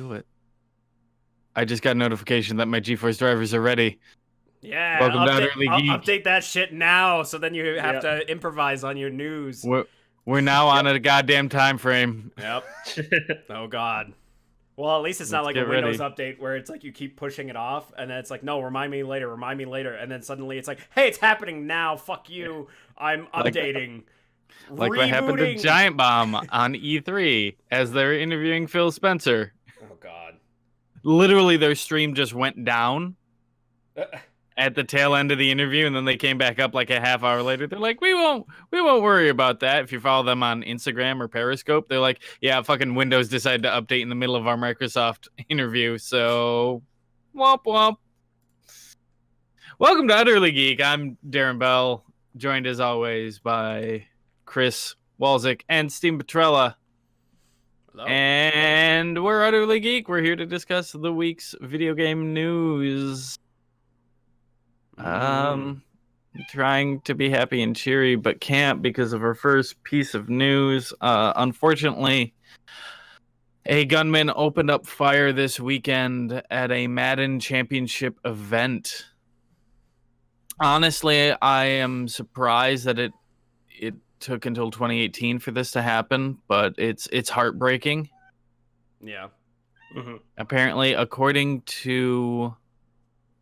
do it. I just got a notification that my GeForce drivers are ready. Yeah, Welcome to Utterly Geek. update that shit now, so then you have to improvise on your news. We're now on a goddamn time frame. Yep. Oh god. Well, at least it's not like a Windows update where it's like you keep pushing it off, and then it's like, no, remind me later, and then suddenly it's like, hey, it's happening now. Fuck you. I'm updating. Like what happened to Giant Bomb on E3 as they're interviewing Phil Spencer. Oh god. Literally, their stream just went down at the tail end of the interview, and then they came back up like a half hour later. They're like, we won't worry about that. If you follow them on Instagram or Periscope, they're like, yeah, fucking Windows decided to update in the middle of our Microsoft interview, so womp womp. Welcome to Utterly Geek. I'm Darren Bell, joined as always by Chris Walzik and Steve Petrella. Hello. And we're Utterly Geek. We're here to discuss the week's video game news. Trying to be happy and cheery, but can't because of our first piece of news. Unfortunately, a gunman opened up fire this weekend at a Madden Championship event. Honestly, I am surprised that it took until 2018 for this to happen, but it's heartbreaking. Yeah. Mm-hmm. Apparently, according to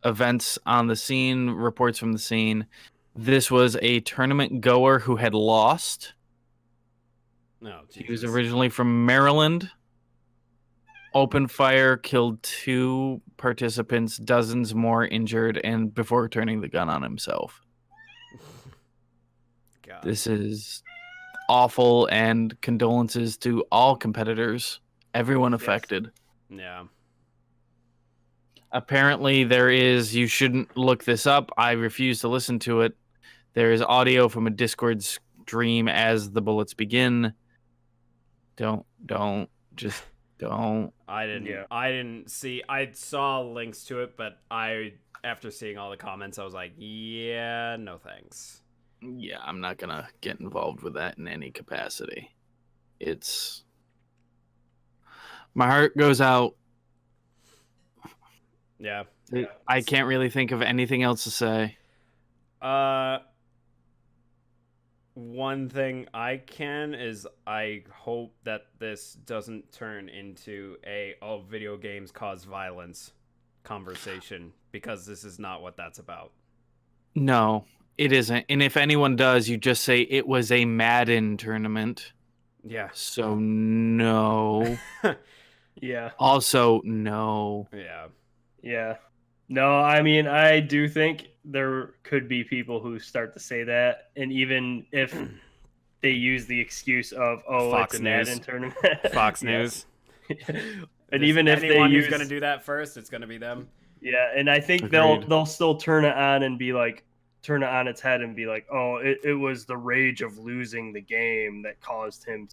events on the scene, reports from the scene, this was a tournament goer who had lost. No, he was originally from Maryland. Opened fire, killed 2 participants, dozens more injured, and before turning the gun on himself. God. This is awful, and condolences to all competitors, everyone affected. Yeah. Apparently, there is, you shouldn't look this up. I refuse to listen to it. There is audio from a Discord stream as the bullets begin. Don't. I didn't see. I saw links to it, but after seeing all the comments, I was like, yeah, no thanks. Yeah, I'm not gonna get involved with that in any capacity. My heart goes out. Yeah. I can't really think of anything else to say. One thing I can is I hope that this doesn't turn into video games cause violence conversation, because this is not what that's about. No, it isn't. And if anyone does, you just say it was a Madden tournament. Yeah. So no. Yeah. Also no. Yeah. Yeah. No, I mean, I do think there could be people who start to say that, and even if they use the excuse of, Fox it's a News. Madden tournament. Fox News. And even if anyone who's going to do that first, it's going to be them. Yeah, and I think Agreed. they'll still turn it on and be like, turn it on its head and be like, oh, it was the rage of losing the game that caused him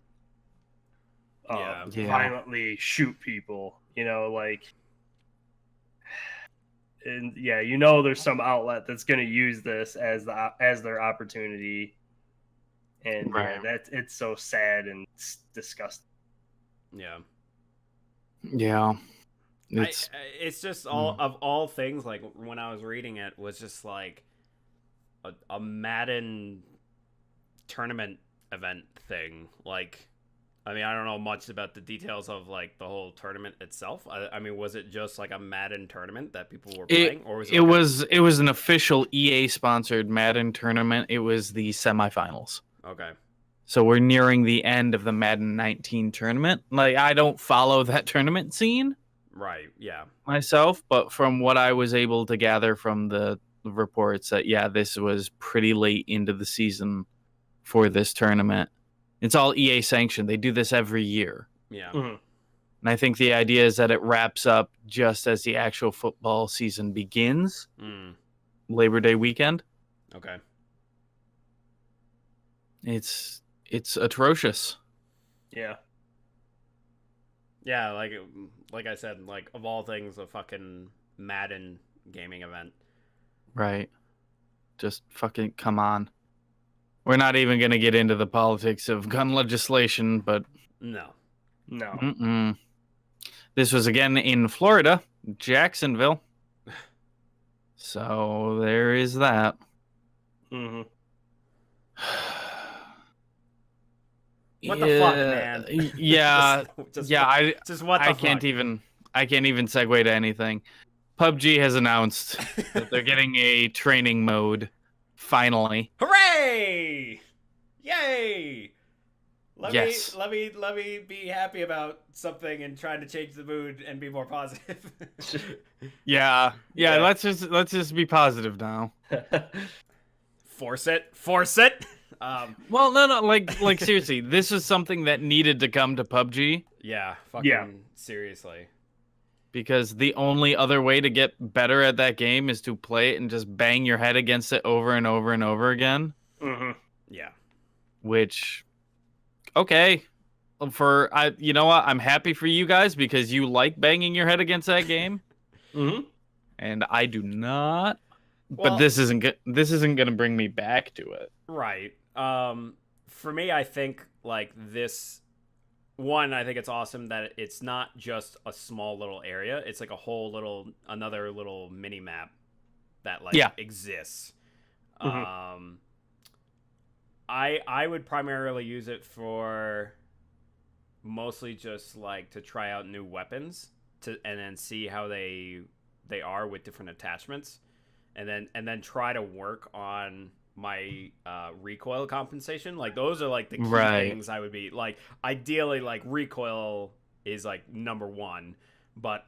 to violently shoot people, like. And yeah, there's some outlet that's going to use this as their opportunity, and right. it's so sad and disgusting. Yeah. Yeah. It's just of all things, like when I was reading it, was just like a Madden tournament event thing. Like, I mean, I don't know much about the details of like the whole tournament itself. I mean, was it just like a Madden tournament that people were playing, or was it? It was an official EA sponsored Madden tournament. It was the semifinals. Okay. So we're nearing the end of the Madden 19 tournament. Like, I don't follow that tournament scene, right? Yeah, myself, but from what I was able to gather from the reports, that this was pretty late into the season for this tournament. It's all EA sanctioned. They do this every year. Yeah. Mm-hmm. And I think the idea is that it wraps up just as the actual football season begins. Labor Day weekend. Okay. It's atrocious. Yeah. Yeah, like I said, like of all things, a fucking Madden gaming event. Right. Just fucking come on. We're not even going to get into the politics of gun legislation, but no. Mm-mm. This was again in Florida, Jacksonville. So there is that. Mm-hmm. What the fuck, man? Yeah, what the I can't even segue to anything. PUBG has announced that they're getting a training mode finally. Hooray! Yay! Yes. Let me be happy about something and trying to change the mood and be more positive. Yeah. Let's just be positive now. Force it. Well, no, like seriously, this is something that needed to come to PUBG. Yeah, fucking seriously. Because the only other way to get better at that game is to play it and just bang your head against it over and over and over again. Mm-hmm. Yeah. Which, okay, you know what? I'm happy for you guys because you like banging your head against that game, and I do not. Well, but this isn't going to bring me back to it. Right. For me, I think like this. One, I think it's awesome that it's not just a small little area. It's like a whole another little mini map that like exists. Mm-hmm. I would primarily use it for mostly just like to try out new weapons and then see how they are with different attachments, and then try to work on my recoil compensation. Like those are like the key things I would be like. Ideally, like recoil is like number one, but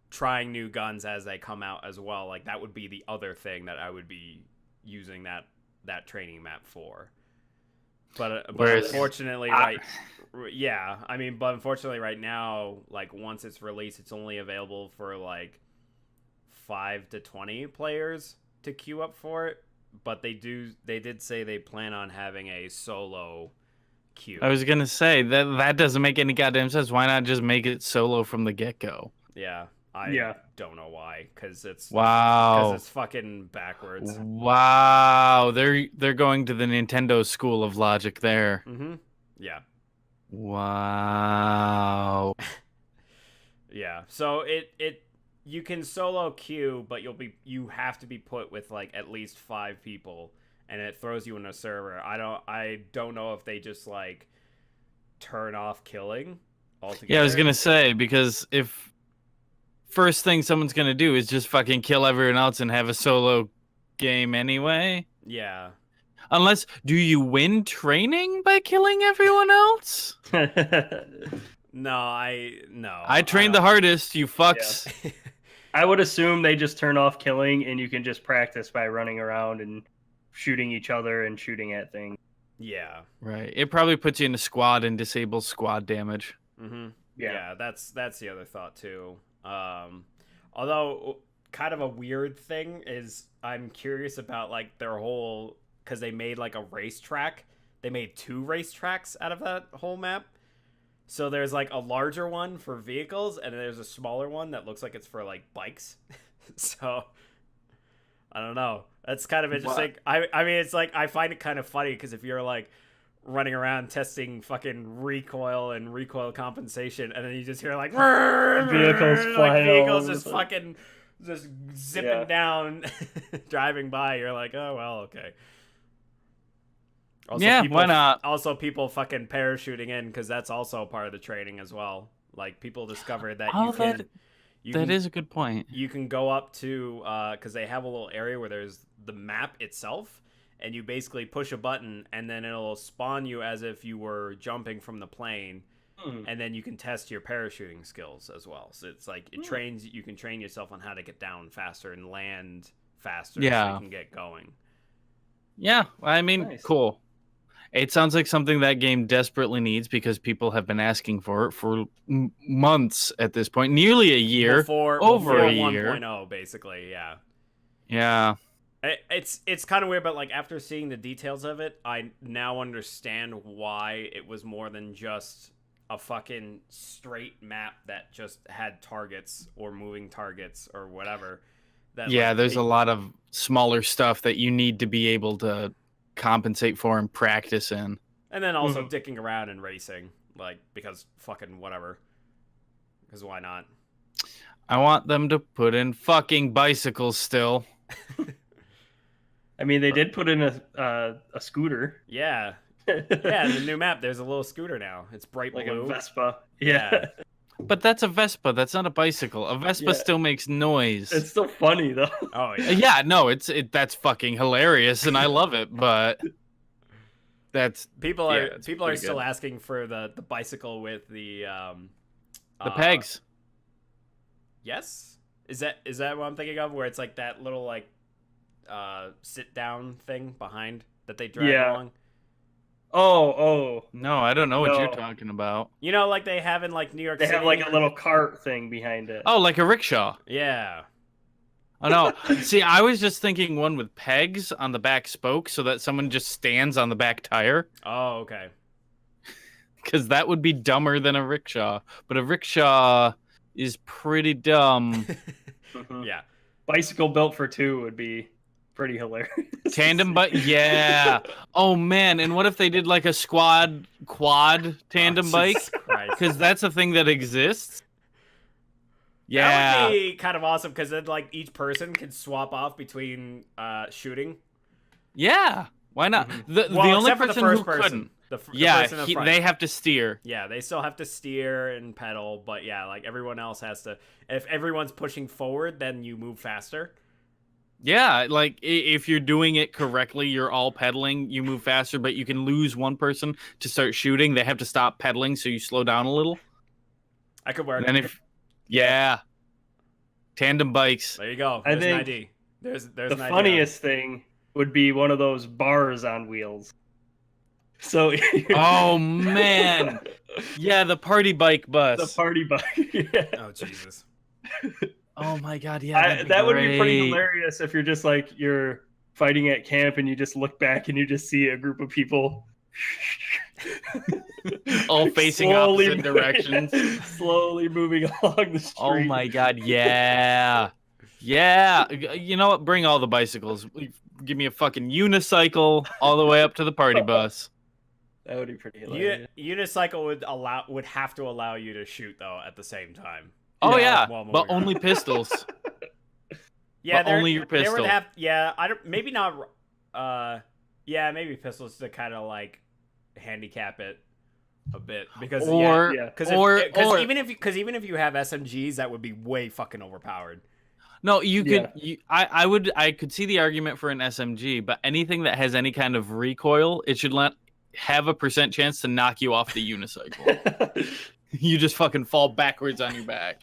trying new guns as they come out as well, like that would be the other thing that I would be using that training map for. But unfortunately, but unfortunately right now, like once it's released, it's only available for like 5 to 20 players to queue up for it. But they did say they plan on having a solo queue. I was gonna say that doesn't make any goddamn sense. Why not just make it solo from the get-go? Yeah, I don't know why, because it's fucking backwards. Wow, they're going to the Nintendo school of logic there. Mm-hmm. Yeah. Wow. Yeah. So it you can solo queue, but you have to be put with like at least 5 people, and it throws you in a server. I don't know if they just like turn off killing altogether. Yeah, I was gonna say, because if first thing someone's gonna do is just fucking kill everyone else and have a solo game anyway. Yeah. Unless, do you win training by killing everyone else? No. I trained the hardest, you fucks. Yeah. I would assume they just turn off killing and you can just practice by running around and shooting each other and shooting at things. Yeah. Right. It probably puts you in a squad and disables squad damage. Mm-hmm. Yeah, that's the other thought too. Although kind of a weird thing is I'm curious about like their whole, because they made like a racetrack. They made 2 racetracks out of that whole map. So there's like a larger one for vehicles, and there's a smaller one that looks like it's for like bikes. So I don't know. That's kind of interesting. I mean, it's like I find it kind of funny because if you're like running around testing fucking recoil and recoil compensation, and then you just hear like vehicles just fucking just zipping down, driving by. You're like, oh well, okay. Also, why not? Also, people fucking parachuting in, because that's also part of the training as well. Like, people discovered that that is a good point. You can go up to, because they have a little area where there's the map itself, and you basically push a button, and then it'll spawn you as if you were jumping from the plane, and then you can test your parachuting skills as well. So it's like, you can train yourself on how to get down faster and land faster so you can get going. Yeah, I mean, cool. It sounds like something that game desperately needs, because people have been asking for it for months at this point. Nearly a year. Before a year. 1.0, basically, yeah. Yeah. It's kind of weird, but like after seeing the details of it, I now understand why it was more than just a fucking straight map that just had targets or moving targets or whatever. There's a lot of smaller stuff that you need to be able to compensate for and practice in, and then also dicking around and racing, like, because fucking whatever, Because why not? I want them to put in fucking bicycles still. I mean, they did put in a scooter. Yeah. Yeah, in the new map, there's a little scooter now. It's bright like blue. a Vespa. Yeah. But that's a Vespa. That's not a bicycle. A Vespa still makes noise. It's still funny though. Oh yeah. Yeah, no, that's fucking hilarious, and I love it. But that's People are pretty still good. asking for the bicycle with the pegs. Yes, is that what I'm thinking of? Where it's like that little like sit down thing behind that they drag along. Oh. No, I don't know what you're No. talking about. You know, like they have in like New York They City. have like a little cart thing behind it. Oh, like a rickshaw. Yeah. Oh no. See, I was just thinking one with pegs on the back spoke so that someone just stands on the back tire. Oh, okay. Because that would be dumber than a rickshaw. But a rickshaw is pretty dumb. Mhm. Yeah. Bicycle built for two would be pretty hilarious. Tandem bike, yeah. Oh man, and what if they did like a quad tandem bike? Jesus Christ. Because that's a thing that exists. That Yeah. would be kind of awesome because then like each person can swap off between shooting. Yeah. Why not? The Well, only except for the person first who person. couldn't. The person in Yeah, the front. they have to steer. Yeah, they still have to steer and pedal, but yeah, like everyone else has to. If everyone's pushing forward, then you move faster. Yeah, like if you're doing it correctly, you're all pedaling, you move faster, but you can lose one person to start shooting. They have to stop pedaling, so you slow down a little. I could work. And if tandem bikes. There you go. I There's think an ID. There's the an idea. funniest thing would be one of those bars on wheels. So Oh man, yeah, the party bike bus. the party bike. Yeah. Oh Jesus. Oh my god, yeah, That would be pretty great. hilarious if you're just like you're fighting at camp and you just look back and you just see a group of people All facing slowly opposite directions. slowly moving along the street. Oh my god, yeah. Yeah. You know what? Bring all the bicycles. Give me a fucking unicycle all the way up to the party bus. That would be pretty hilarious. Unicycle would have to allow you to shoot though at the same time. Oh Yeah, yeah, while but moving only pistols. Yeah, But only your They pistol. would have. Yeah, I don't. Maybe not. Yeah, maybe pistols to kind of like handicap it a bit because Or even if you have SMGs, that would be way fucking overpowered. no, you could. Yeah. I could see the argument for an SMG, but anything that has any kind of recoil, it should have a % chance to knock you off the unicycle. You just fucking fall backwards on your back.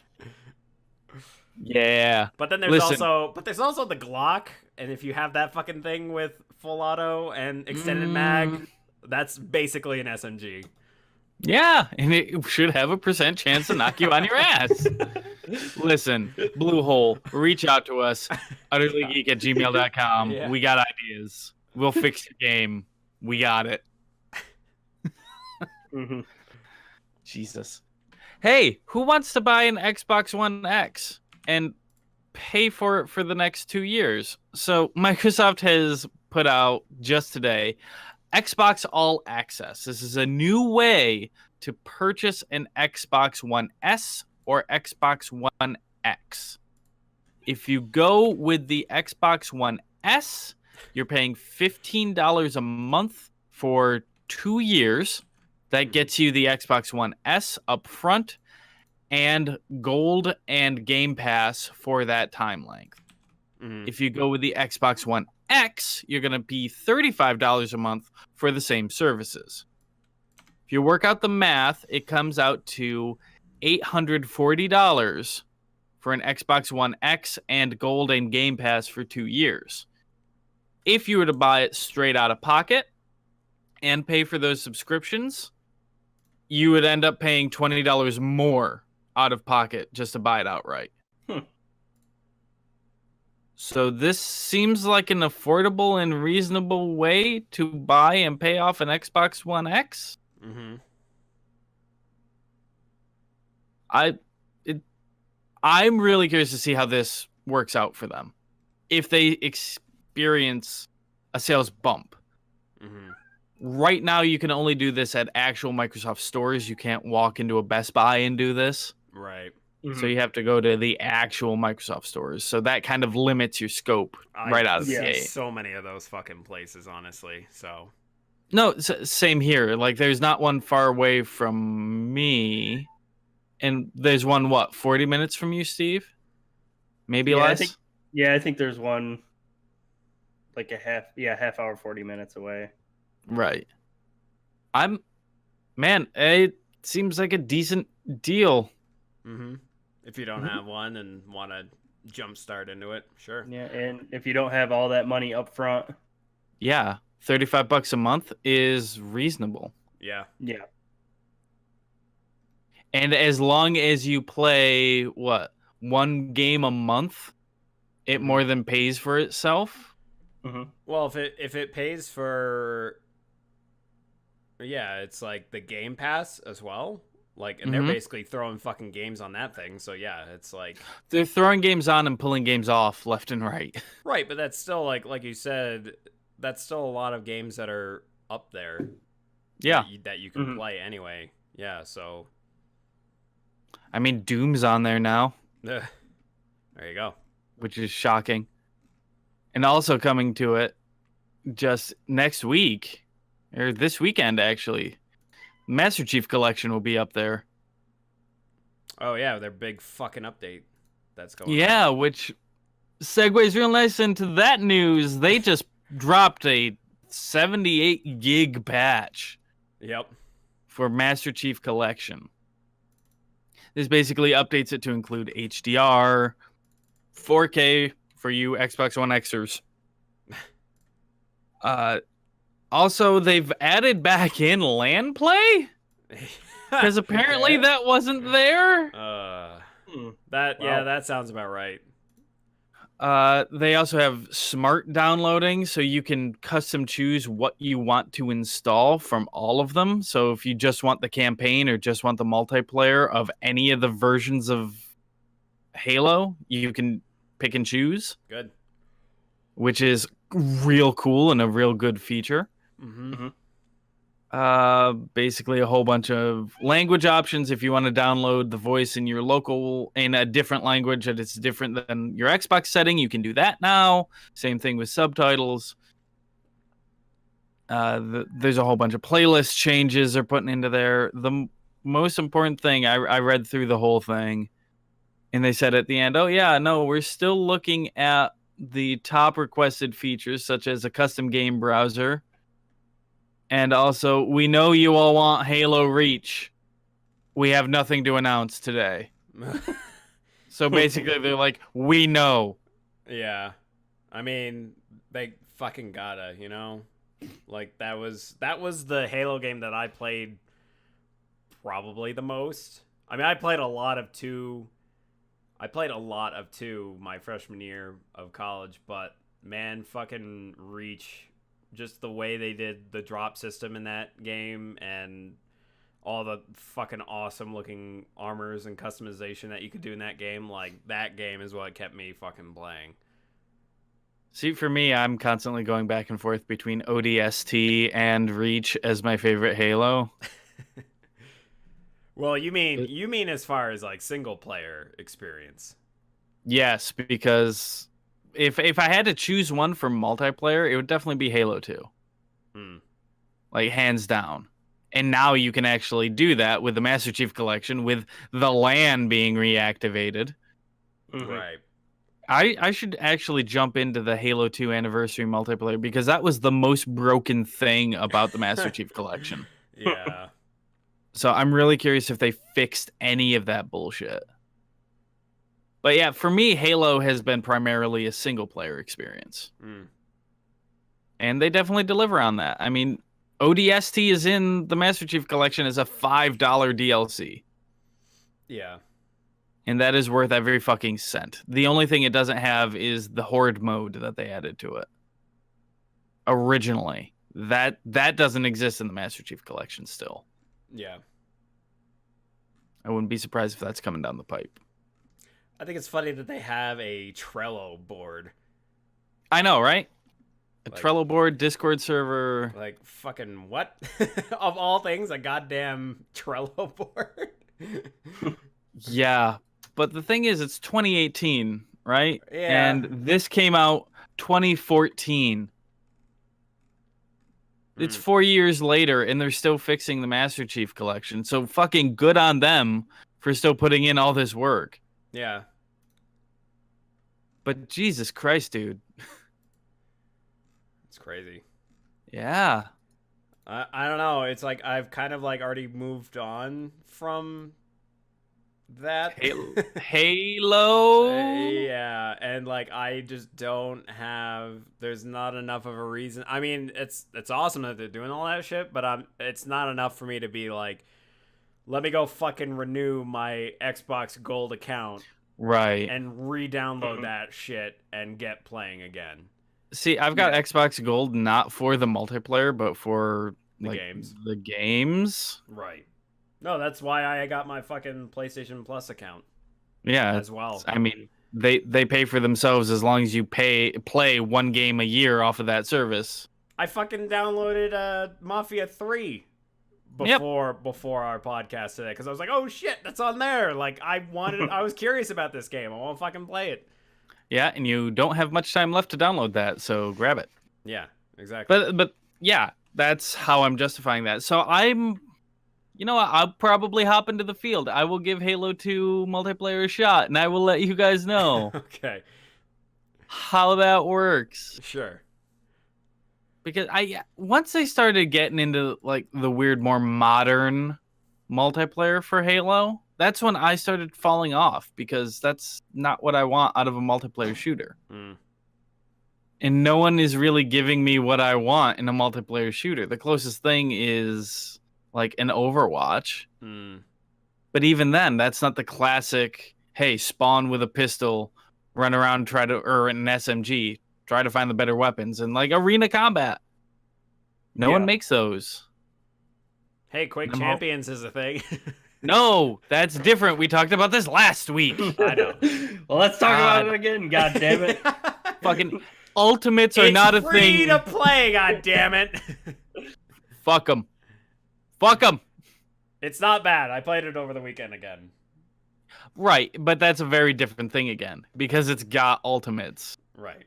Yeah. But then there's also the Glock, and if you have that fucking thing with full auto and extended mag, that's basically an SMG. Yeah, and it should have a % chance to knock you on your ass. Listen, Blue Hole, reach out to us, utterlygeek@gmail.com. Yeah. We got ideas. We'll fix your game. We got it. Mhm. Jesus. Hey, who wants to buy an Xbox One X and pay for it for the next 2 years? So Microsoft has put out just today Xbox All Access. This is a new way to purchase an Xbox One S or Xbox One X. If you go with the Xbox One S, you're paying $15 a month for 2 years. That gets you the Xbox One S up front and gold and Game Pass for that time length. Mhm. If you go with the Xbox One X, you're going to be $35 a month for the same services. If you work out the math, it comes out to $840 for an Xbox One X and gold and Game Pass for 2 years. If you were to buy it straight out of pocket and pay for those subscriptions, you would end up paying $20 more out of pocket just to buy it outright. So this seems like an affordable and reasonable way to buy and pay off an Xbox One X. Mm-hmm. I'm really curious to see how this works out for them. If they experience a sales bump. Mm-hmm. Right now, you can only do this at actual Microsoft stores. You can't walk into a Best Buy and do this. Right. So you have to go to the actual Microsoft stores. So that kind of limits your scope right out of the gate. So many of those fucking places, honestly. So no, same here. Like there's not one far away from me, and there's one 40 minutes from you, Steve? Maybe less. I think there's one like half hour, 40 minutes away. Right. It seems like a decent deal. Mm-hmm. If you don't have one and want to jumpstart into it, sure. Yeah, and if you don't have all that money up front. Yeah, $35 a month is reasonable. Yeah. Yeah. And as long as you play, one game a month, it more than pays for itself. Mm-hmm. Well, if it pays for... Yeah, it's like the Game Pass as well. Like, and they're basically throwing fucking games on that thing. So yeah, it's like they're throwing games on and pulling games off left and right. Right, but that's still like you said, that's still a lot of games that are up there. Yeah, that you can play anyway. Yeah, so I mean, Doom's on there now. There you go. Which is shocking. And also coming to it just next week, or this weekend actually, Master Chief Collection will be up there. Oh yeah, their big fucking update that's going on. Which segues real nice into that news. They just dropped a 78 gig patch. Yep. For Master Chief Collection. This basically updates it to include HDR, 4K for you Xbox One Xers. Also, they've added back in LAN play? Because apparently that wasn't there. That sounds about right. They also have smart downloading, so you can custom choose what you want to install from all of them. So if you just want the campaign or just want the multiplayer of any of the versions of Halo, you can pick and choose. Good. Which is real cool and a real good feature. Basically a whole bunch of language options if you want to download the voice in your local in a different language that it's different than your Xbox setting, you can do that now. Same thing with subtitles. There's a whole bunch of playlist changes they're putting into there. The most important thing, I read through the whole thing, and they said at the end, we're still looking at the top requested features such as a custom game browser. And also, we know you all want Halo Reach. We have nothing to announce today. So basically, they're like, we know. Yeah. I mean, they fucking gotta, you know? Like, that was the Halo game that I played probably the most. I mean, I played a lot of 2 my freshman year of college, but man, fucking Reach... Just the way they did the drop system in that game and all the fucking awesome looking armors and customization that you could do in that game, like that game is what kept me fucking playing. See, for me, I'm constantly going back and forth between ODST and Reach as my favorite Halo. Well, you mean as far as like single player experience? Yes, because if I had to choose one for multiplayer, it would definitely be Halo 2. Like, hands down. And now you can actually do that with the Master Chief Collection, with the LAN being reactivated. Right. I should actually jump into the Halo 2 Anniversary multiplayer, because that was the most broken thing about the Master Chief Collection. Yeah. So I'm really curious if they fixed any of that bullshit. But yeah, for me, Halo has been primarily a single-player experience. And they definitely deliver on that. I mean, ODST is in the Master Chief Collection as a $5 DLC. Yeah. And that is worth every fucking cent. The only thing it doesn't have is the Horde mode that they added to it. Originally. That doesn't exist in the Master Chief Collection still. Yeah. I wouldn't be surprised if that's coming down the pipe. I think it's funny that they have a Trello board. I know, right? A Trello board, Discord server. Like, fucking what? Of all things, a goddamn Trello board? Yeah, but the thing is, it's 2018, right? Yeah. And this came out 2014. It's 4 years later, and they're still fixing the Master Chief Collection. So fucking good on them for still putting in all this work. Yeah. But Jesus Christ, dude. It's crazy. Yeah. I don't know. It's like I've kind of like already moved on from that. Halo. Yeah, and like I just don't have. There's not enough of a reason. I mean, it's awesome that they're doing all that shit, but it's not enough for me to be like, let me go fucking renew my Xbox Gold account, right, and re-download that shit and get playing again. See, I've got Xbox Gold not for the multiplayer, but for The like, games. The games. Right. No, that's why I got my fucking PlayStation Plus account. Yeah, as well. I mean, they pay for themselves as long as you play one game a year off of that service. I fucking downloaded Mafia 3 before our podcast today because I was like, oh shit, that's on there. Like I was curious about this game. I want to fucking play it. Yeah, and you don't have much time left to download that, so grab it. Yeah, exactly. But yeah, that's how I'm justifying that. So you know what? I'll probably hop into the field. I will give Halo 2 multiplayer a shot, and I will let you guys know okay, how that works. Sure. Because once I started getting into like the weird, more modern multiplayer for Halo, that's when I started falling off because that's not what I want out of a multiplayer shooter. And no one is really giving me what I want in a multiplayer shooter. The closest thing is like an Overwatch. But even then, that's not the classic, hey, spawn with a pistol, run around, or an SMG, try to find the better weapons, and like arena combat. No one makes those. Hey, Quake Champions is a thing. No, that's different. We talked about this last week. I know. Well, let's talk about it again. God damn it! Fucking ultimates are not a thing. It's free to play. God damn it! Fuck them. Fuck them. It's not bad. I played it over the weekend again. Right, but that's a very different thing again because it's got ultimates. Right.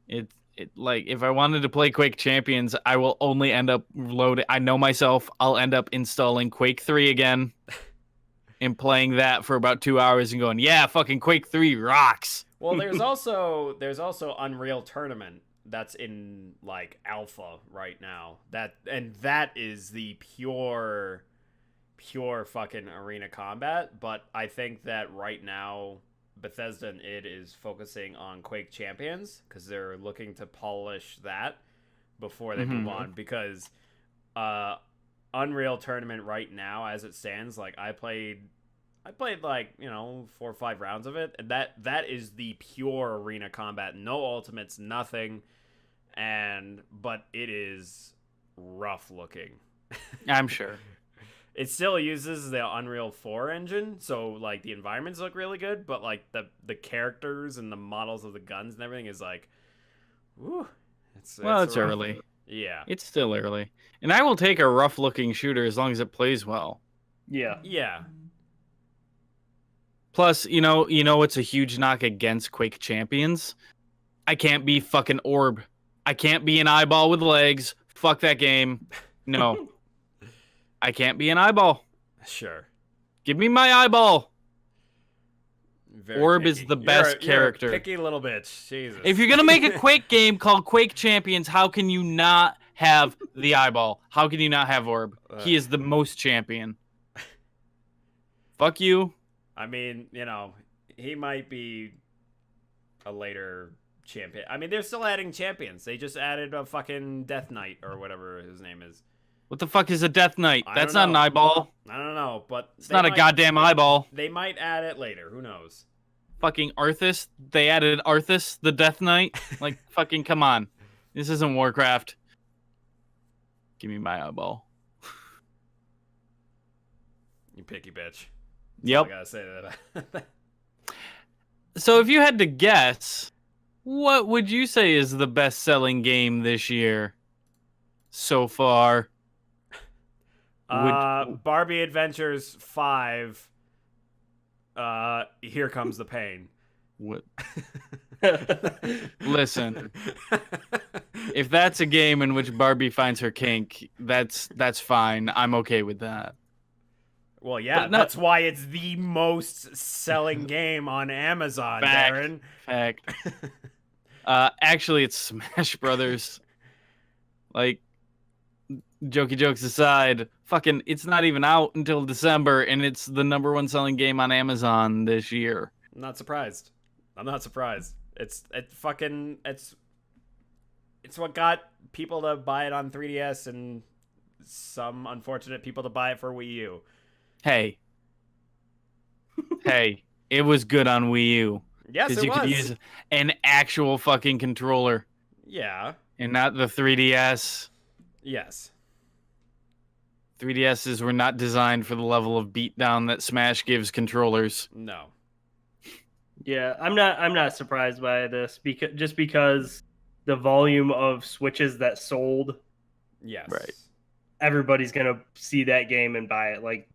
It like if I wanted to play Quake Champions, I will only end up loading. I know myself. I'll end up installing Quake 3 again and playing that for about 2 hours and going, yeah, fucking Quake 3 rocks. Well, there's also Unreal Tournament that's in like alpha right now. That is the pure fucking arena combat. But I think that right now Bethesda and id is focusing on Quake Champions because they're looking to polish that before they move on. Because Unreal Tournament right now, as it stands, like I played like 4 or 5 rounds of it, and that is the pure arena combat, no ultimates, nothing, but it is rough looking. I'm sure. It still uses the Unreal 4 engine, so like the environments look really good, but like the characters and the models of the guns and everything is like, woo. It's early. Yeah, it's still early, and I will take a rough-looking shooter as long as it plays well. Yeah. Plus, it's a huge knock against Quake Champions. I can't be fucking Orb. I can't be an eyeball with legs. Fuck that game. No. I can't be an eyeball. Sure. Give me my eyeball. Very Orb picky. is the best character. You're a picky little bitch. Jesus. If you're going to make a Quake game called Quake Champions, how can you not have the eyeball? How can you not have Orb? He is the most champion. Fuck you. I mean, he might be a later champion. I mean, they're still adding champions. They just added a fucking Death Knight or whatever his name is. What the fuck is a Death Knight? That's not an eyeball. I don't know, but it's not a goddamn eyeball. They might add it later. Who knows? Fucking Arthas. They added Arthas, the Death Knight. Like, fucking come on. This isn't Warcraft. Give me my eyeball. You picky bitch. Yep. I gotta say that. So if you had to guess, what would you say is the best-selling game this year so far? Barbie Adventures 5. Here Comes the Pain. What? Listen, if that's a game in which Barbie finds her kink, that's fine. I'm okay with that. Well, yeah, that's why it's the most selling game on Amazon, Darren. Fact. Actually, it's Smash Brothers. Like, jokey jokes aside, fucking, it's not even out until December, and it's the #1 selling game on Amazon this year. I'm not surprised. It's what got people to buy it on 3DS and some unfortunate people to buy it for Wii U. Hey, it was good on Wii U. Yes, it was. Because you could use an actual fucking controller. Yeah. And not the 3DS. Yes. 3DSs were not designed for the level of beatdown that Smash gives controllers. No. Yeah, I'm not surprised by this because the volume of Switches that sold. Yes. Right. Everybody's gonna see that game and buy it. Like,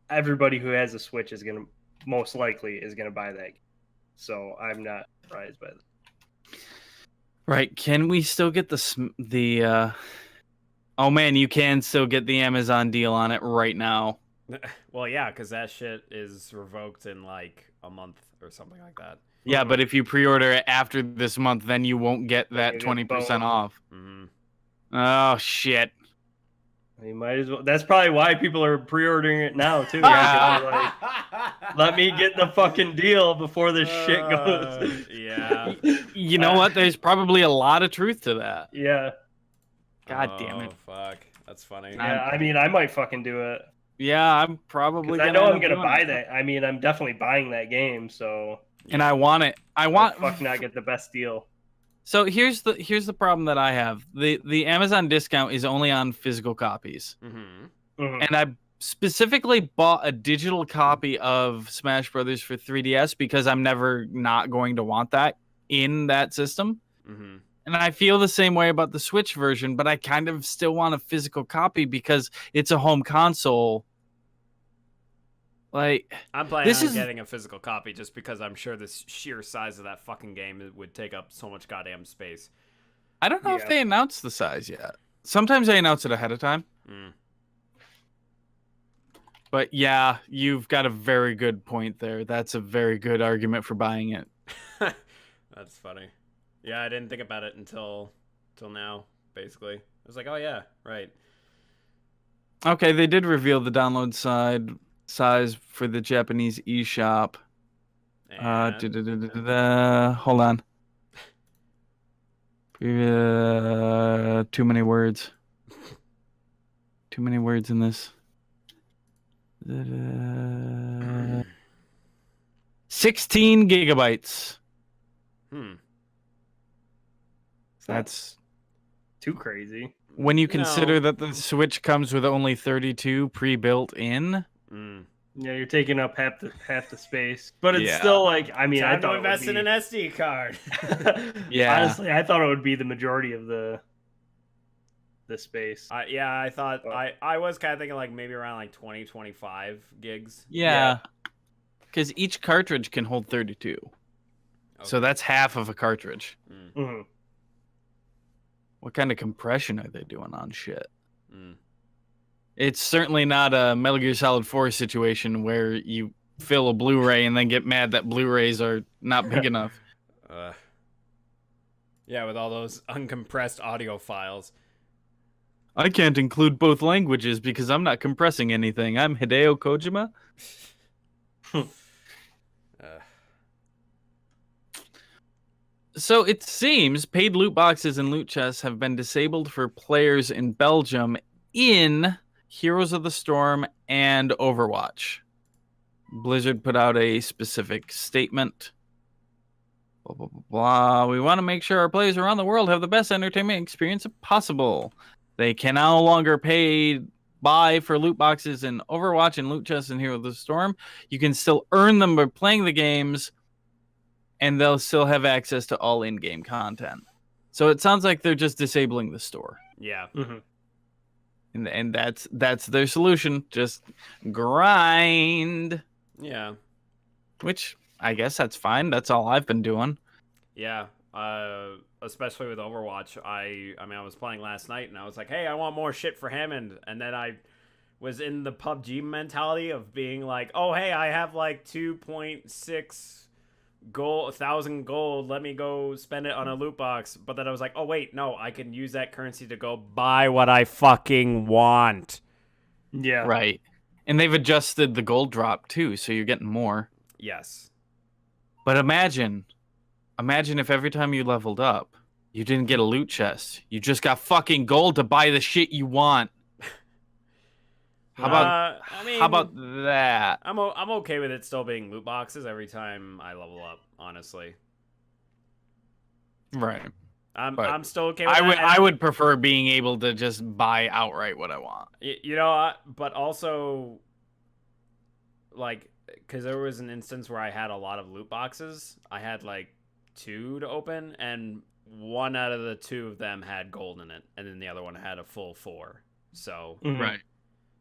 everybody who has a Switch is gonna most likely buy that game. So I'm not surprised by that. Right. Can we still get the oh man, you can still get the Amazon deal on it right now. Well, yeah, because that shit is revoked in like a month or something like that. Yeah, but if you pre-order it after this month, then you won't get that 20% off. Mm-hmm. Oh shit. You might as well. That's probably why people are pre-ordering it now too. Yeah. Like, let me get the fucking deal before this shit goes. Yeah. You know what? There's probably a lot of truth to that. Yeah. God damn it. Oh fuck, that's funny. Yeah, I mean, I might fucking do it. Yeah, I'm probably. I know I'm gonna buy that. I mean, I'm definitely buying that game. So. And I want it. I want. Fuck, not get the best deal. So here's the problem that I have. The Amazon discount is only on physical copies. Mm-hmm. Mm-hmm. And I specifically bought a digital copy of Smash Brothers for 3DS because I'm never not going to want that in that system. Mm-hmm. And I feel the same way about the Switch version, but I kind of still want a physical copy because it's a home console. Like, I'm planning on getting a physical copy just because I'm sure the sheer size of that fucking game would take up so much goddamn space. I don't know if they announced the size yet. Sometimes they announce it ahead of time. Mm. But yeah, you've got a very good point there. That's a very good argument for buying it. That's funny. Yeah, I didn't think about it until now, basically. I was like, oh yeah, right. Okay, they did reveal the download size for the Japanese eShop. Hold on. Too many words. Too many words in this. 16 gigabytes. That's too crazy. When you consider that the Switch comes with only 32 pre-built in. Yeah, you're taking up half the space, but it's still like, I mean, I thought to invest in an SD card. Yeah, honestly, I thought it would be the majority of the space. I thought I was kind of thinking like maybe around like 20-25 gigs. Yeah, because each cartridge can hold 32, so that's half of a cartridge. Mm-hmm. What kind of compression are they doing on shit? It's certainly not a Metal Gear Solid 4 situation where you fill a Blu-ray and then get mad that Blu-rays are not big enough. Yeah, with all those uncompressed audio files. I can't include both languages because I'm not compressing anything. I'm Hideo Kojima. So it seems paid loot boxes and loot chests have been disabled for players in Belgium in Heroes of the Storm and Overwatch. Blizzard put out a specific statement. Blah, blah, blah, blah. We want to make sure our players around the world have the best entertainment experience possible. They can no longer buy for loot boxes in Overwatch and loot chests in Heroes of the Storm. You can still earn them by playing the games, and they'll still have access to all in-game content. So it sounds like they're just disabling the store. Yeah. Mm-hmm. And that's their solution. Just grind. Yeah. Which I guess that's fine. That's all I've been doing. Yeah. Especially with Overwatch. I mean, I was playing last night and I was like, hey, I want more shit for Hammond. And then I was in the PUBG mentality of being like, oh, hey, I have like 2.6 1,000 gold. Let me go spend it on a loot box. But then I was like, oh, wait, no, I can use that currency to go buy what I fucking want. Yeah. Right. And they've adjusted the gold drop too, so you're getting more. Yes. But imagine if every time you leveled up, you didn't get a loot chest. You just got fucking gold to buy the shit you want. How about that? I'm okay with it still being loot boxes every time I level up, honestly. Right. I'm still okay with that. I would prefer being able to just buy outright what I want. You know, but also, like, because there was an instance where I had a lot of loot boxes. I had like 2 to open, and 1 out of the 2 of them had gold in it, and then the other one had a full 4. So Right.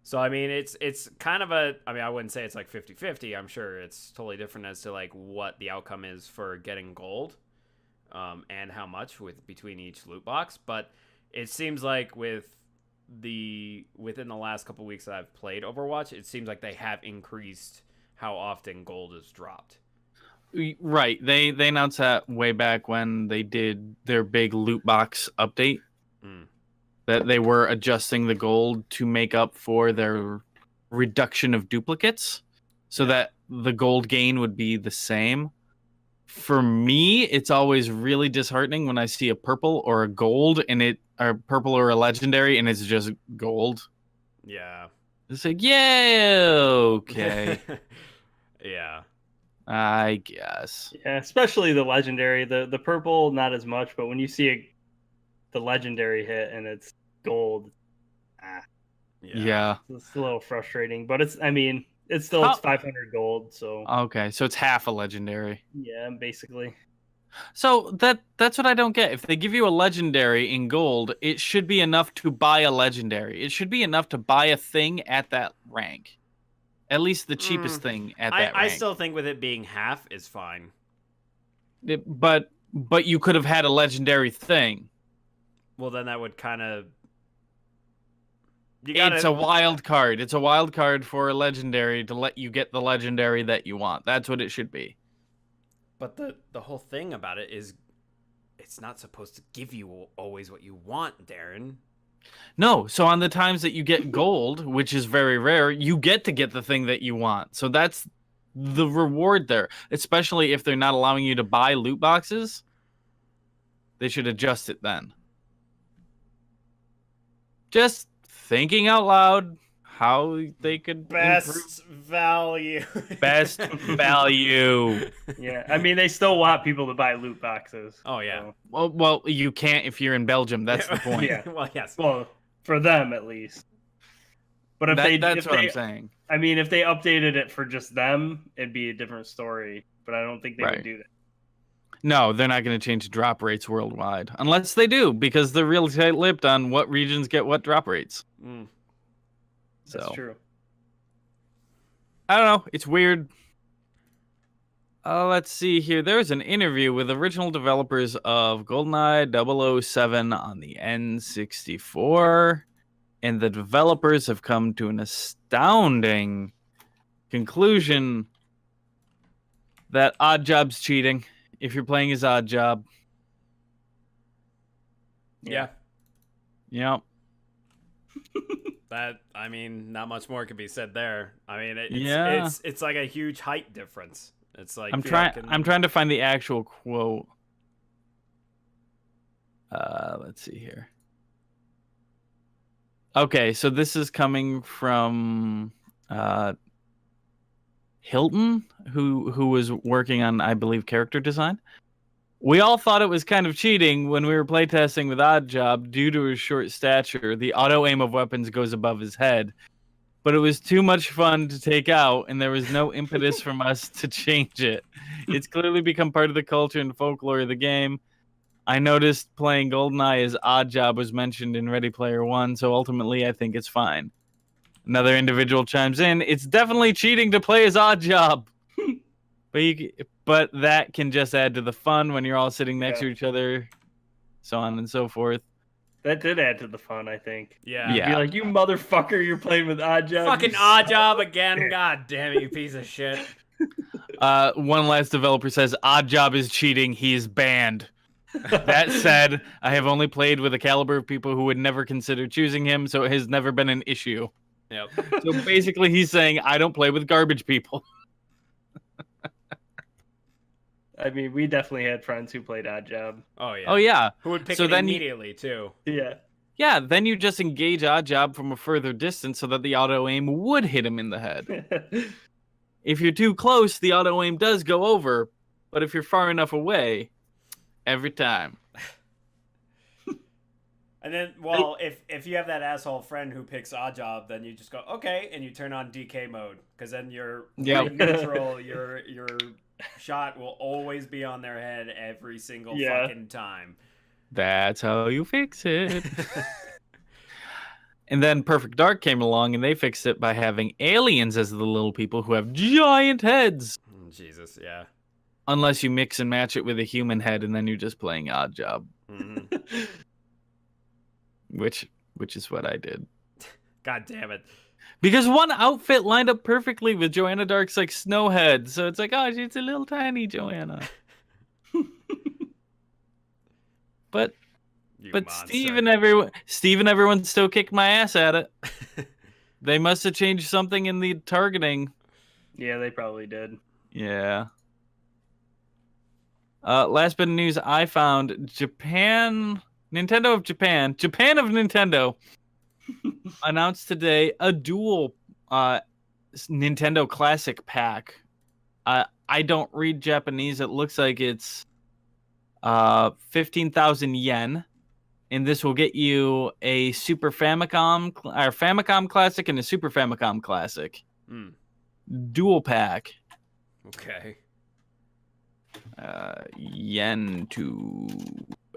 So I mean, it's kind of a. I mean, I wouldn't say it's like 50-50. I'm sure it's totally different as to like what the outcome is for getting gold, and how much between each loot box. But it seems like within the last couple weeks that I've played Overwatch, it seems like they have increased how often gold is dropped. Right. They announced that way back when they did their big loot box update. That they were adjusting the gold to make up for their reduction of duplicates, so that the gold gain would be the same. For me, it's always really disheartening when I see a purple or a gold or purple or a legendary, and it's just gold. Yeah. It's like, yeah, okay. Yeah. I guess. Yeah, especially the legendary. The purple, not as much, but when you see the legendary hit and it's gold, Yeah. it's a little frustrating. But it's 500 gold, so okay, so it's half a legendary. Yeah, basically. So that's what I don't get. If they give you a legendary in gold, it should be enough to buy a legendary. It should be enough to buy a thing at that rank. At least the cheapest thing at that rank. I still think with it being half is fine. But you could have had a legendary thing. Well, then that would kind of. It's a wild card. It's a wild card for a legendary to let you get the legendary that you want. That's what it should be. But the whole thing about it is, it's not supposed to give you always what you want, Darren. No, so on the times that you get gold, which is very rare, you get to get the thing that you want. So that's the reward there, especially if they're not allowing you to buy loot boxes. They should adjust it then. Just thinking out loud how they could best value. Best value. Yeah, I mean, they still want people to buy loot boxes. Oh yeah. So. Well, you can't if you're in Belgium. That's the point. Yeah. Well, yes. Well, for them at least. But that's what I'm saying. I mean, if they updated it for just them, it'd be a different story. But I don't think they would do that. No, they're not going to change drop rates worldwide. Unless they do, because they're real tight-lipped on what regions get what drop rates. That's true. I don't know. It's weird. Let's see here. There's an interview with original developers of GoldenEye 007 on the N64. And the developers have come to an astounding conclusion that Oddjob's cheating. If you're playing as Oddjob. Yeah. Yep. That, I mean, not much more could be said there. I mean, it's like a huge height difference. It's like I'm trying to find the actual quote. Let's see here. Okay, so this is coming from Hilton, who was working on, I believe, character design. We all thought it was kind of cheating when we were playtesting with Oddjob due to his short stature. The auto aim of weapons goes above his head. But it was too much fun to take out, and there was no impetus from us to change it. It's clearly become part of the culture and folklore of the game. I noticed playing GoldenEye as Oddjob was mentioned in Ready Player One, so ultimately I think it's fine. Another individual chimes in, it's definitely cheating to play as Oddjob. But that can just add to the fun when you're all sitting next to each other, so on and so forth. That did add to the fun, I think. Yeah. You'd be like, you motherfucker, you're playing with Oddjob. Fucking Oddjob again. God damn it, you piece of shit. One last developer says, Oddjob is cheating. He's banned. That said, I have only played with a caliber of people who would never consider choosing him, so it has never been an issue. Yep. So basically he's saying, I don't play with garbage people. I mean, we definitely had friends who played Oddjob. Oh, yeah. Oh, yeah. Who would pick So it then immediately, too. Yeah. Yeah, then you just engage Oddjob from a further distance so that the auto-aim would hit him in the head. If you're too close, the auto-aim does go over, but if you're far enough away, every time. And then, well, if you have that asshole friend who picks Oddjob, then you just go, okay, and you turn on DK mode, because then you're neutral, your shot will always be on their head every single fucking time. That's how you fix it. And then Perfect Dark came along, and they fixed it by having aliens as the little people who have giant heads. Jesus, yeah. Unless you mix and match it with a human head, and then you're just playing Oddjob. Mm-hmm. Which is what I did. God damn it. Because one outfit lined up perfectly with Joanna Dark's like snowhead, so it's like, oh, she's a little tiny Joanna. But Steve and everyone still kicked my ass at it. They must have changed something in the targeting. Yeah, they probably did. Yeah. Last bit of news I found: Nintendo of Japan of Nintendo announced today a dual Nintendo Classic pack. I don't read Japanese. It looks like it's 15,000 yen, and this will get you a Super Famicom or Famicom Classic and a Super Famicom Classic. Dual pack. Okay. Yen to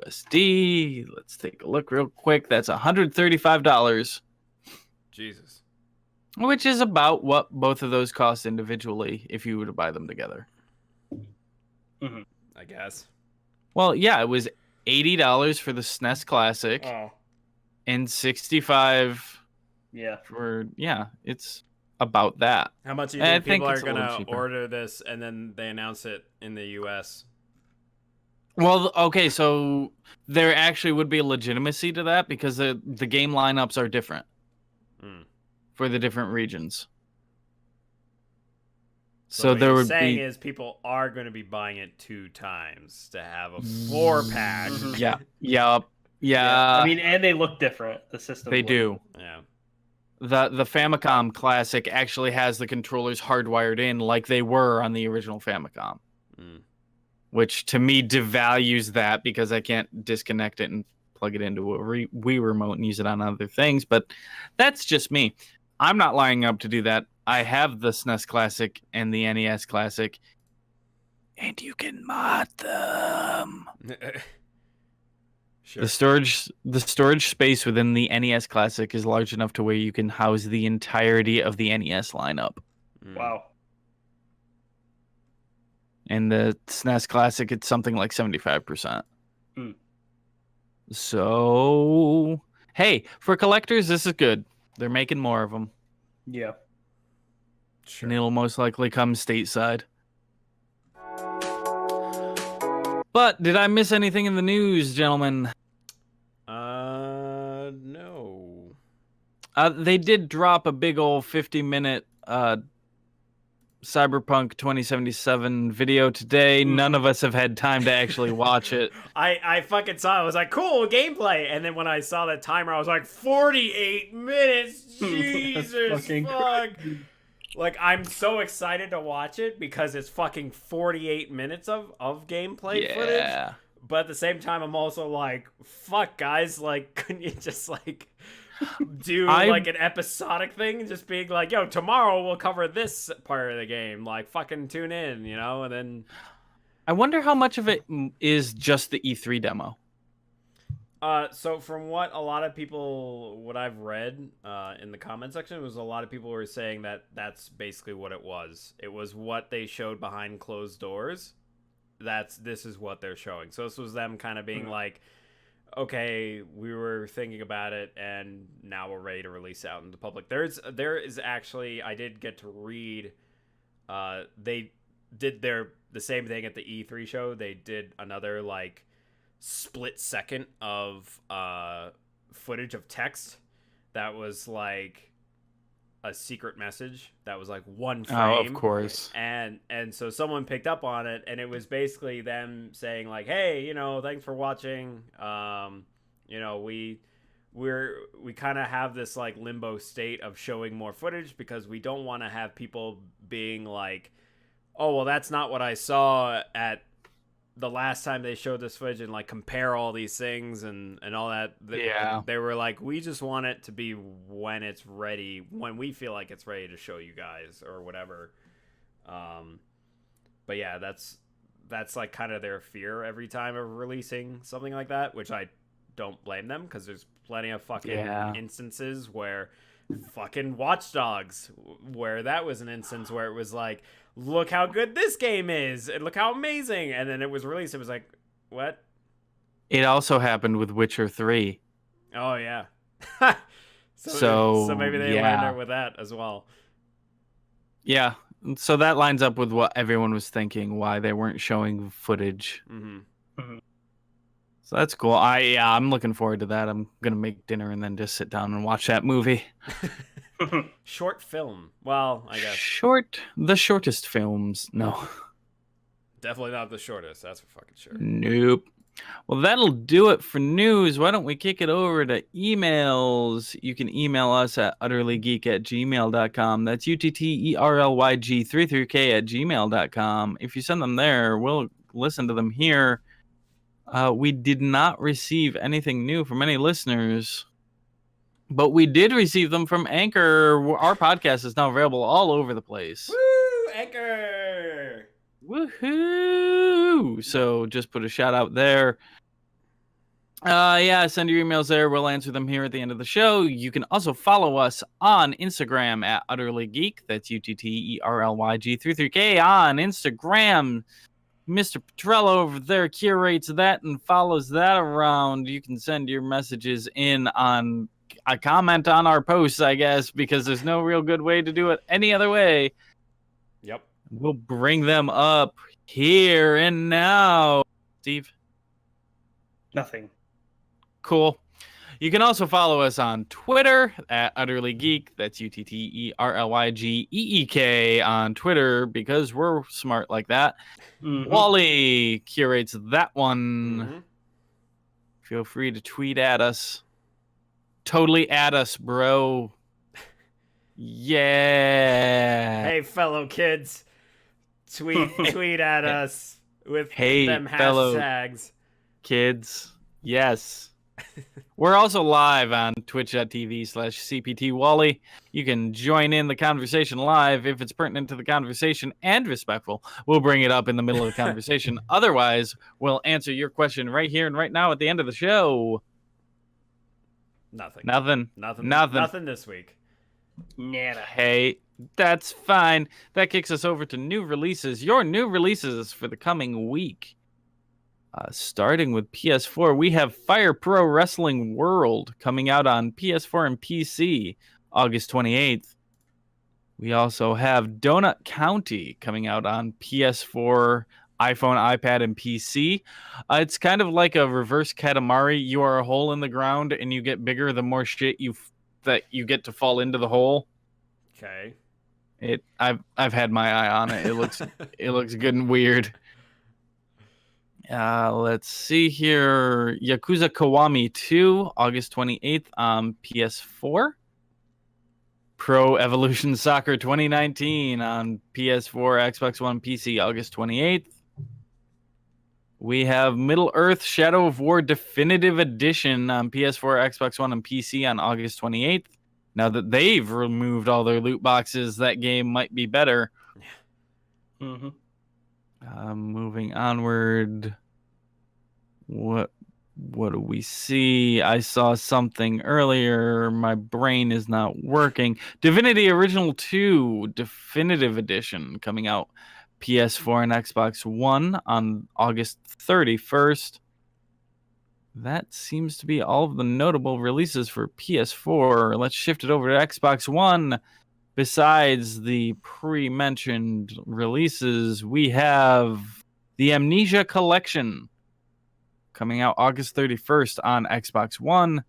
USD. Let's take a look real quick. That's $135. Jesus. Which is about what both of those cost individually if you were to buy them together. Mm-hmm. I guess. Well, yeah, it was $80 for the SNES Classic. Oh. And $65 for, it's about that. How much do you think people are going to order this and then they announce it in the US? Well, okay, so there actually would be a legitimacy to that because the game lineups are different for the different regions. So what there you're would saying be is people are going to be buying it 2 times to have a 4-pack. Yeah. I mean, and they look different. The system. They do. Yeah. The Famicom Classic actually has the controllers hardwired in like they were on the original Famicom. Which to me devalues that because I can't disconnect it and plug it into a Wii remote and use it on other things. But that's just me. I'm not lining up to do that. I have the SNES Classic and the NES Classic, and you can mod them. Sure. The storage space within the NES Classic is large enough to where you can house the entirety of the NES lineup. Wow. And the SNES Classic, it's something like 75%. So, hey, for collectors, this is good. They're making more of them. Yeah. Sure. And it'll most likely come stateside. But did I miss anything in the news, gentlemen? No. They did drop a big old 50-minute Cyberpunk 2077 video today. None of us have had time to actually watch it. I fucking saw it. I was like, cool, gameplay. And then when I saw that timer, I was like, 48 minutes. Jesus fuck. Like, I'm so excited to watch it because it's fucking 48 minutes of gameplay footage. But at the same time, I'm also like, fuck, guys. Like, couldn't you just, like, do, like, an episodic thing? Just being like, yo, tomorrow we'll cover this part of the game. Like, fucking tune in, you know? And then... I wonder how much of it is just the E3 demo. So from what I've read in the comment section, was a lot of people were saying that that's basically what it was. It was what they showed behind closed doors. This is what they're showing. So this was them kind of being like, okay, we were thinking about it, and now we're ready to release it out in the public. There is actually, I did get to read. They did the same thing at the E3 show. They did another like split second of footage of text that was like a secret message that was like one frame. Oh, of course. And so someone picked up on it, and it was basically them saying like, hey, thanks for watching. We kind of have this like limbo state of showing more footage because we don't want to have people being like, oh, well, that's not what I saw at the last time they showed this footage, and like compare all these things and all that. They were like, we just want it to be when it's ready, when we feel like it's ready to show you guys or whatever. But yeah, that's like kind of their fear every time of releasing something like that, which I don't blame them, because there's plenty of fucking instances where fucking Watch Dogs, where that was an instance where it was like, look how good this game is and look how amazing, and then it was released, it was like, what? It also happened with Witcher 3. Oh yeah. so maybe they landed with that as well. Yeah, so that lines up with what everyone was thinking, why they weren't showing footage. So that's cool. I'm looking forward to that. I'm gonna make dinner and then just sit down and watch that movie. Short film. Well, I guess. The shortest films. No. Definitely not the shortest. That's for fucking sure. Nope. Well, that'll do it for news. Why don't we kick it over to emails? You can email us at utterlygeek@gmail.com. That's utterlyg33k@gmail.com. If you send them there, we'll listen to them here. We did not receive anything new from any listeners, but we did receive them from Anchor. Our podcast is now available all over the place. Woo! Anchor! Woohoo! So just put a shout out there. Send your emails there. We'll answer them here at the end of the show. You can also follow us on Instagram at utterlygeek. That's UTTERLYG33k on Instagram. Mr. Petrello over there curates that and follows that around. You can send your messages in on a comment on our posts, I guess, because there's no real good way to do it any other way. Yep. We'll bring them up here and now. Steve? Nothing. Cool. You can also follow us on Twitter at utterlygeek. That's UTTERLYGEEK on Twitter, because we're smart like that. Wally curates that one. Feel free to tweet at us. Totally at us, bro. Yeah. Hey, fellow kids. Tweet at us with them fellow hashtags. Kids. Yes. We're also live on twitch.tv/CPTWally. You can join in the conversation live if it's pertinent to the conversation and respectful. We'll bring it up in the middle of the conversation. Otherwise, we'll answer your question right here and right now at the end of the show. Nothing this week. Nada. Hey, that's fine. That kicks us over to new releases. Your new releases for the coming week. Starting with PS4, we have Fire Pro Wrestling World coming out on PS4 and PC August 28th. We also have Donut County coming out on PS4, iPhone, iPad, and PC. It's kind of like a reverse Katamari. You are a hole in the ground, and you get bigger the more shit that you get to fall into the hole. Okay. I've had my eye on it. It looks good and weird. Let's see here. Yakuza Kiwami 2, August 28th on PS4. Pro Evolution Soccer 2019 on PS4, Xbox One, PC, August 28th. We have Middle-earth Shadow of War Definitive Edition on PS4, Xbox One, and PC on August 28th. Now that they've removed all their loot boxes, that game might be better. Moving onward. What do we see? I saw something earlier. My brain is not working. Divinity Original 2 Definitive Edition coming out PS4 and Xbox One on August 31st. That seems to be all of the notable releases for PS4. Let's shift it over to Xbox One. Besides the pre-mentioned releases, we have the Amnesia Collection coming out August 31st on Xbox One.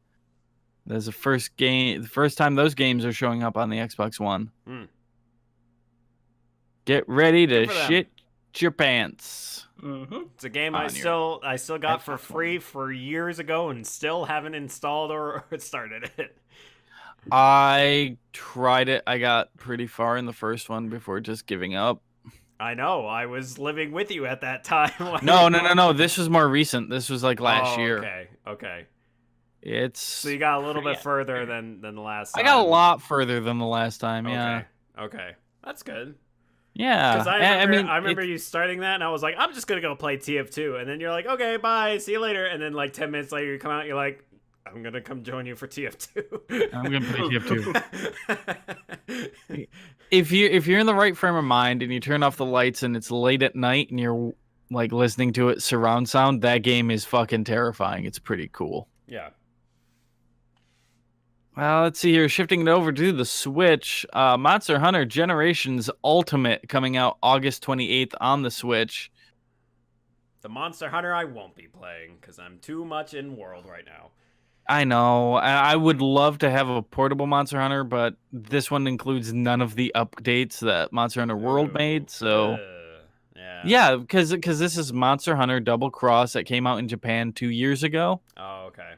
There's the first time those games are showing up on the Xbox One. Get ready to shit your pants. Mm-hmm. It's a game I still got for free for years ago and still haven't installed or started it. I tried it. I got pretty far in the first one before just giving up. I know. I was living with you at that time. No. This was more recent. This was like last year. Okay. So you got a little bit further than the last time. I got a lot further than the last time, yeah. Okay. That's good. Yeah. Because I remember you starting that, and I was like, I'm just going to go play TF2. And then you're like, okay, bye, see you later. And then like 10 minutes later, you come out, and you're like, I'm going to come join you for TF2. I'm going to play TF2. If you're in the right frame of mind and you turn off the lights and it's late at night and you're like listening to it surround sound, that game is fucking terrifying. It's pretty cool. Yeah. Well, let's see here. Shifting it over to the Switch, Monster Hunter Generations Ultimate coming out August 28th on the Switch. The Monster Hunter I won't be playing because I'm too much in World right now. I know. I would love to have a portable Monster Hunter, but this one includes none of the updates that Monster Hunter World made. So, yeah, because this is Monster Hunter Double Cross that came out in Japan 2 years ago. Oh, okay.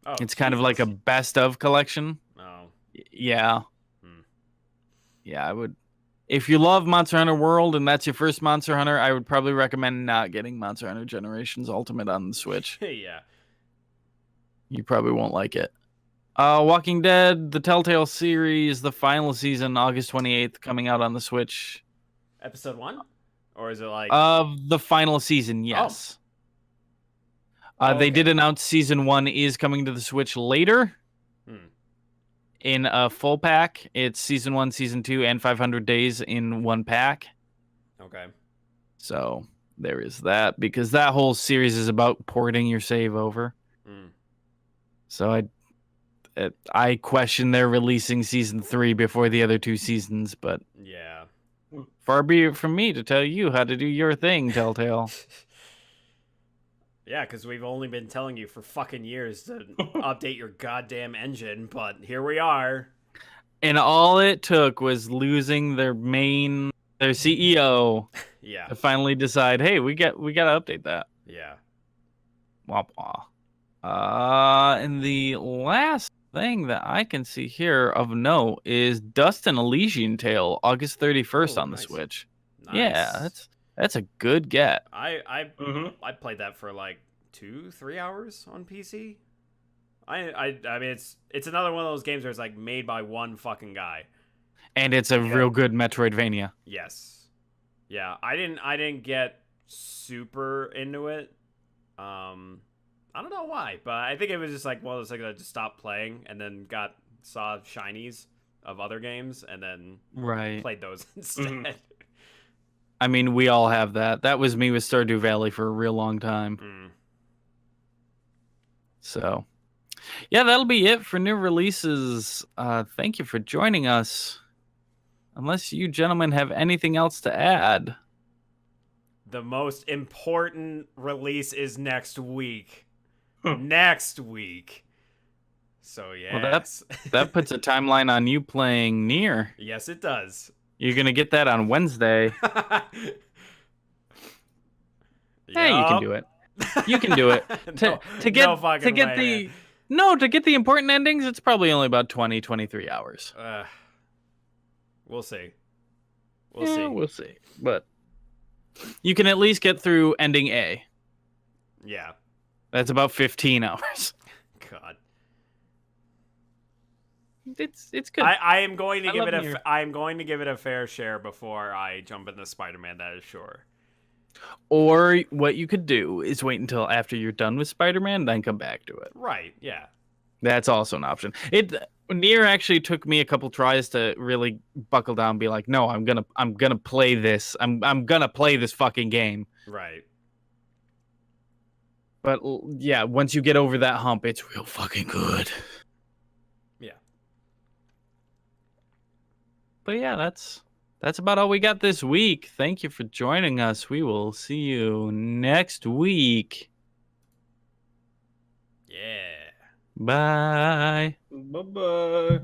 Oh, it's kind of like a best of collection. Oh. Yeah. Yeah, I would. If you love Monster Hunter World and that's your first Monster Hunter, I would probably recommend not getting Monster Hunter Generations Ultimate on the Switch. Yeah. You probably won't like it. Walking Dead, the Telltale series, the final season, August 28th, coming out on the Switch. Episode 1? Or is it like... the final season, yes. They did announce season 1 is coming to the Switch later. In a full pack. It's season 1, season 2, and 500 days in one pack. Okay. So there is that, because that whole series is about porting your save over. So I question their releasing season 3 before the other 2 seasons, but yeah, far be it from me to tell you how to do your thing, Telltale. Yeah, because we've only been telling you for fucking years to update your goddamn engine, but here we are. And all it took was losing their CEO. Yeah. To finally decide, hey, we got to update that. Yeah. Wah wah. And the last thing that I can see here of note is Dust and Elysian Tale, August 31st on the Switch. Nice. Yeah, that's a good get. I played that for like 2-3 hours on PC. I mean it's another one of those games where it's like made by one fucking guy. And it's a real good Metroidvania. Yes. Yeah, I didn't get super into it. I don't know why, but I think it was just like one of those things I just stopped playing and then saw shinies of other games and then played those instead. I mean, we all have that. That was me with Stardew Valley for a real long time. So, yeah, that'll be it for new releases. Thank you for joining us. Unless you gentlemen have anything else to add. The most important release is next week. Next week. So, yes. Well, that puts a timeline on you playing Nier. Yes, it does. You're going to get that on Wednesday. Hey, you can do it. You can do it. To get the important endings, it's probably only about 20-23 hours. We'll see. We'll see. But you can at least get through ending A. Yeah. That's about 15 hours. God. it's good. I am going to I give love it Nier. I am going to give it a fair share before I jump into Spider-Man. That is sure. Or what you could do is wait until after you're done with Spider-Man, then come back to it. Right? Yeah. That's also an option. Nier actually took me a couple tries to really buckle down and be like, no, I'm gonna play this. I'm gonna play this fucking game. Right. But yeah, once you get over that hump, it's real fucking good. Yeah. But yeah, that's about all we got this week. Thank you for joining us. We will see you next week. Yeah. Bye. Bye bye.